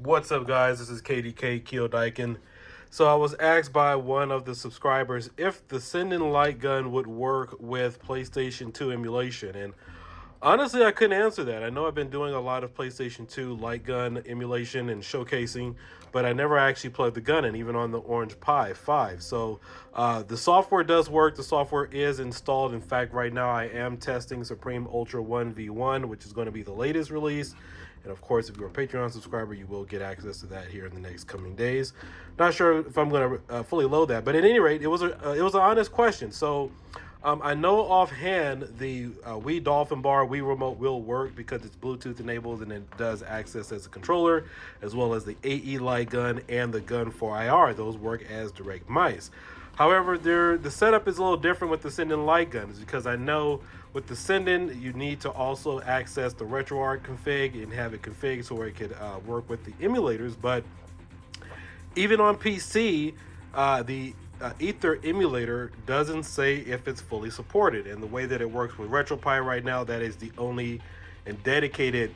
What's up, guys? This is kiodiekin. So I was asked by one of the subscribers if the Sinden Lightgun would work with PlayStation 2 emulation, and honestly, I couldn't answer that. I know I've been doing a lot of PlayStation 2 Lightgun emulation and showcasing, but I never actually plugged the gun in, even on the Orange Pi 5. So the software does work. The software is installed. In fact, right now I am testing Supreme Ultra 1v1, which is going to be the latest release. And of course, if you're a Patreon subscriber, you will get access to that here in the next coming days. Not sure if I'm going to fully load that, but at any rate, it was an honest question. So I know offhand the Wii Dolphin Bar Wii Remote will work because it's Bluetooth enabled and it does access as a controller, as well as the AE Light Gun and the Gun 4IR. Those work as direct mice. However, the setup is a little different with the Sinden Lightguns because I know with the Sinden, you need to also access the RetroArch config and have it configured so it could work with the emulators. But even on PC, the Aestherx Emulator doesn't say if it's fully supported. And the way that it works with Retropie right now, that is the only and dedicated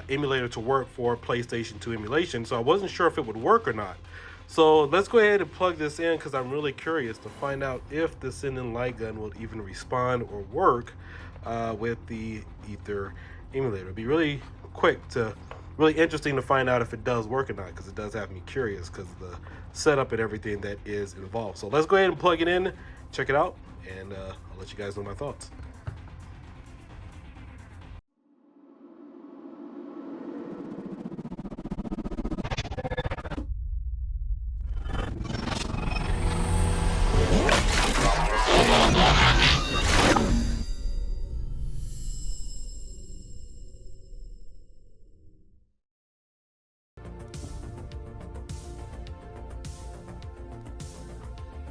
emulator to work for PlayStation 2 emulation. So I wasn't sure if it would work or not. So let's go ahead and plug this in because I'm really curious to find out if the Sinden Lightgun will even respond or work with the Aestherx Emulator. It'd be really really interesting to find out if it does work or not, because it does have me curious because of the setup and everything that is involved. So let's go ahead and plug it in, check it out, and I'll let you guys know my thoughts.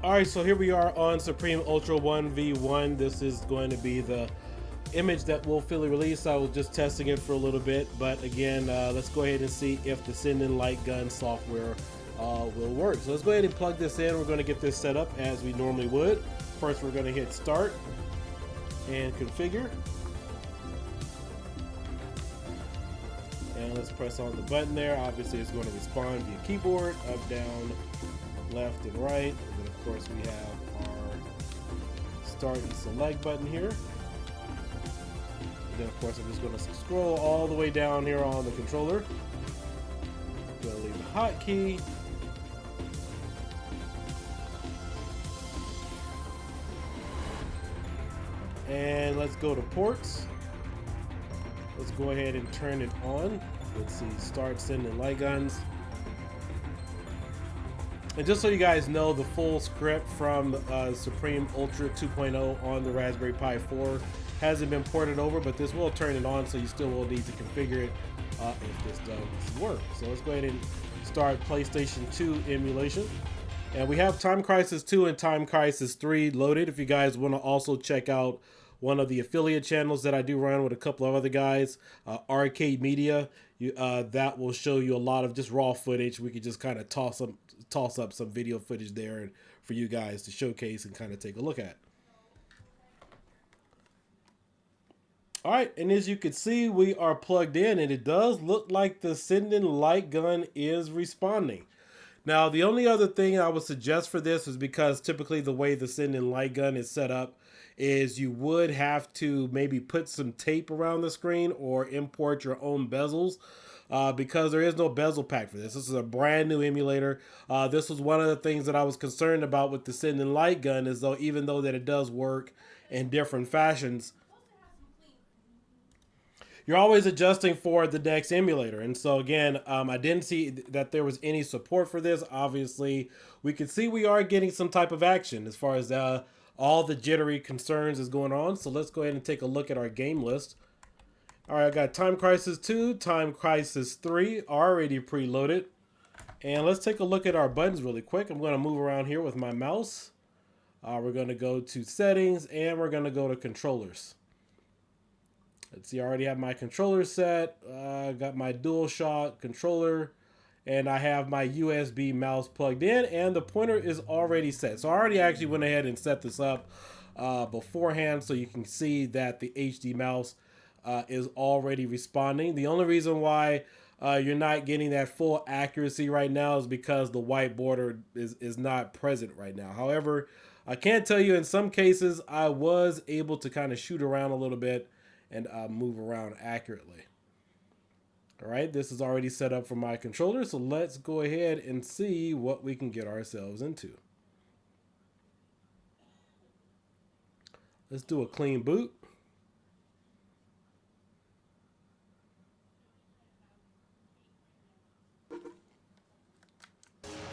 All right, so here we are on Supreme Ultra 1v1. This is going to be the image that will fully release. I was just testing it for a little bit, but again, let's go ahead and see if the Sinden Lightgun software will work. So let's go ahead and plug this in. We're going to get this set up as we normally would. First, we're going to hit start and configure. And let's press on the button there. Obviously, it's going to respond via keyboard, up, down, left, and right. And then, of course, we have our start and select button here. And then, of course, I'm just going to scroll all the way down here on the controller. I'm going to leave the hotkey. And let's go to ports. Let's go ahead and turn it on. Let's see, start Sinden Lightguns. And just so you guys know, the full script from Supreme Ultra 2.0 on the Raspberry Pi 4 hasn't been ported over, but this will turn it on, so you still will need to configure it if this does work. So let's go ahead and start PlayStation 2 emulation. And we have Time Crisis 2 and Time Crisis 3 loaded. If you guys want to also check out one of the affiliate channels that I do run with a couple of other guys, Arcade Media, that will show you a lot of just raw footage. We could just kind of toss up some video footage there and for you guys to showcase and kind of take a look at. All right, and as you can see, we are plugged in, and it does look like the Sinden Lightgun is responding. Now, the only other thing I would suggest for this is because typically the way the Sinden Lightgun is set up is you would have to maybe put some tape around the screen or import your own bezels because there is no bezel pack for this. This is a brand new emulator. This was one of the things that I was concerned about with the Sinden Lightgun, is though even though that it does work in different fashions, you're always adjusting for the next emulator. And so again, I didn't see that there was any support for this. Obviously, we can see we are getting some type of action as far as all the jittery concerns is going on. So let's go ahead and take a look at our game list. All right, I got Time Crisis 2, Time Crisis 3 already preloaded. And let's take a look at our buttons really quick. I'm going to move around here with my mouse. We're going to go to settings and we're going to go to controllers. Let's see, I already have my controller set. I got my DualShock controller, and I have my USB mouse plugged in, and the pointer is already set. So I already actually went ahead and set this up beforehand, so you can see that the HD mouse is already responding. The only reason why you're not getting that full accuracy right now is because the white border is not present right now. However, I can tell you in some cases I was able to kind of shoot around a little bit and move around accurately. All right, this is already set up for my controller, so let's go ahead and see what we can get ourselves into. Let's do a clean boot.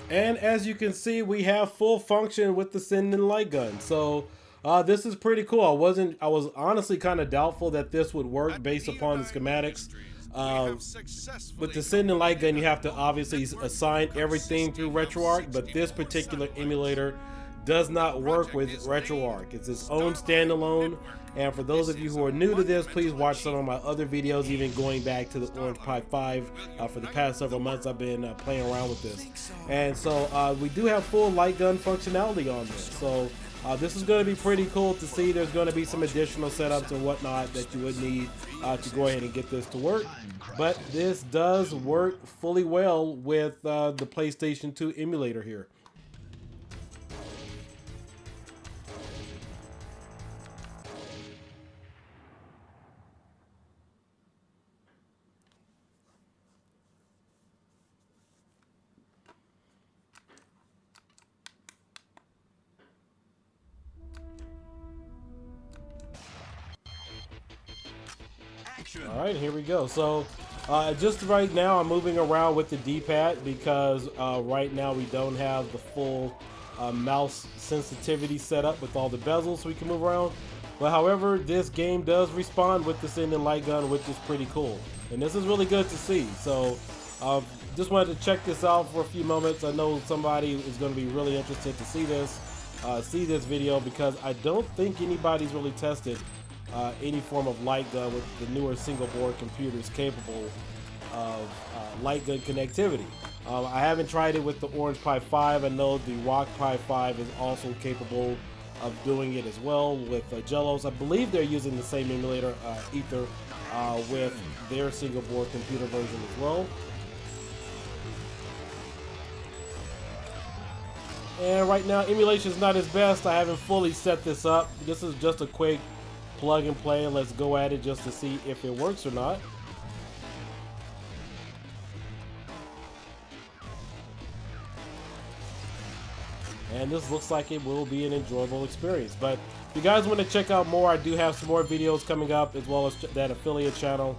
And as you can see, we have full function with the Sinden Lightgun. So this is pretty cool. I was honestly kind of doubtful that this would work based upon the schematics. With the Sinden Lightgun, you have to obviously assign everything through RetroArch, but this particular emulator does not work with RetroArch. It's its own standalone. And for those of you who are new to this, please watch some of my other videos, even going back to the Orange Pi 5. For the past several months, I've been playing around with this. And so we do have full light gun functionality on this. So this is going to be pretty cool to see. There's going to be some additional setups and whatnot that you would need to go ahead and get this to work. But this does work fully well with the PlayStation 2 emulator here. All right, here we go. So just right now I'm moving around with the D-pad because right now we don't have the full mouse sensitivity set up with all the bezels so we can move around. But however, this game does respond with the Sinden Lightgun, which is pretty cool. And this is really good to see. So just wanted to check this out for a few moments. I know somebody is going to be really interested to see this video because I don't think anybody's really tested any form of light gun with the newer single board computers capable of light gun connectivity. I haven't tried it with the Orange Pi 5. I know the Rock Pi 5 is also capable of doing it as well with Jellos. I believe they're using the same emulator, Ether, with their single board computer version as well. And right now, emulation is not as best. I haven't fully set this up. This is just a quick plug and play. Let's go at it just to see if it works or not. And this looks like it will be an enjoyable experience. But if you guys want to check out more, I do have some more videos coming up, as well as that affiliate channel,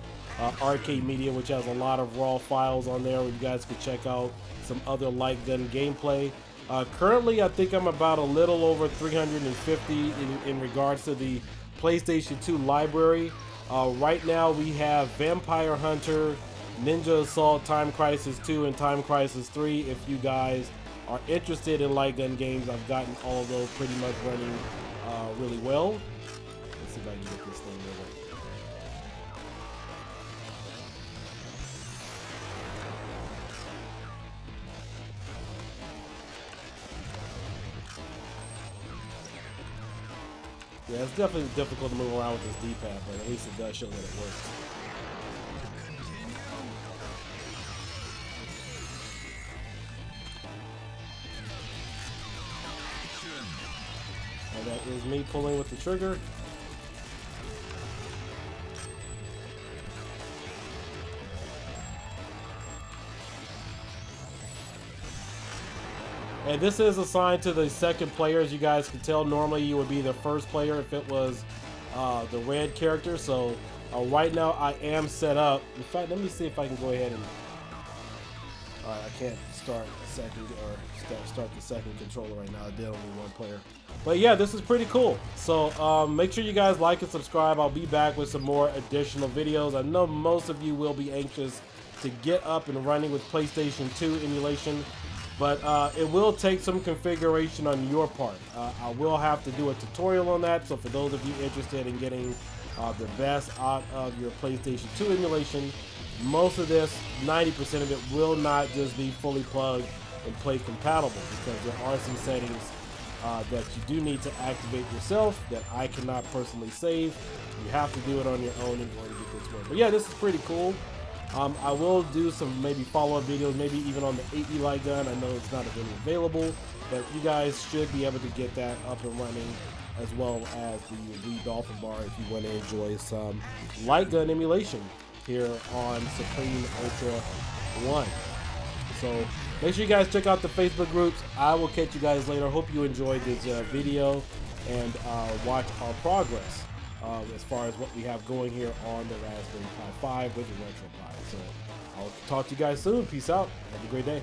Arcade Media, which has a lot of raw files on there where you guys can check out some other light gun gameplay. Currently, I think I'm about a little over 350 in regards to the PlayStation 2 library. Right now we have Vampire Hunter, Ninja Assault, Time Crisis 2, and Time Crisis 3. If you guys are interested in light gun games, I've gotten all of those pretty much running really well. Let's see if I can get this thing moving. Yeah, it's definitely difficult to move around with this D-pad, but at least it does show that it works. And that is me pulling with the trigger. And this is assigned to the second player. As you guys can tell, normally you would be the first player if it was the red character. So right now I am set up. In fact, let me see if I can go ahead and... Alright, I can't start a second or start the second controller right now. I did only one player. But yeah, this is pretty cool. So make sure you guys like and subscribe. I'll be back with some more additional videos. I know most of you will be anxious to get up and running with PlayStation 2 emulation. But it will take some configuration on your part. I will have to do a tutorial on that. So for those of you interested in getting the best out of your PlayStation 2 emulation, most of this, 90% of it, will not just be fully plugged and play compatible, because there are some settings that you do need to activate yourself that I cannot personally save. You have to do it on your own in order to get this work. But yeah, this is pretty cool. I will do some maybe follow-up videos, maybe even on the 8E light gun. I know it's not really available, but you guys should be able to get that up and running, as well as the Blue Dolphin bar if you want to enjoy some light gun emulation here on Supreme Ultra 1. So make sure you guys check out the Facebook groups. I will catch you guys later. Hope you enjoyed this video and watch our progress as far as what we have going here on the Raspberry Pi 5 with the Retropie. So I'll talk to you guys soon. Peace out. Have a great day.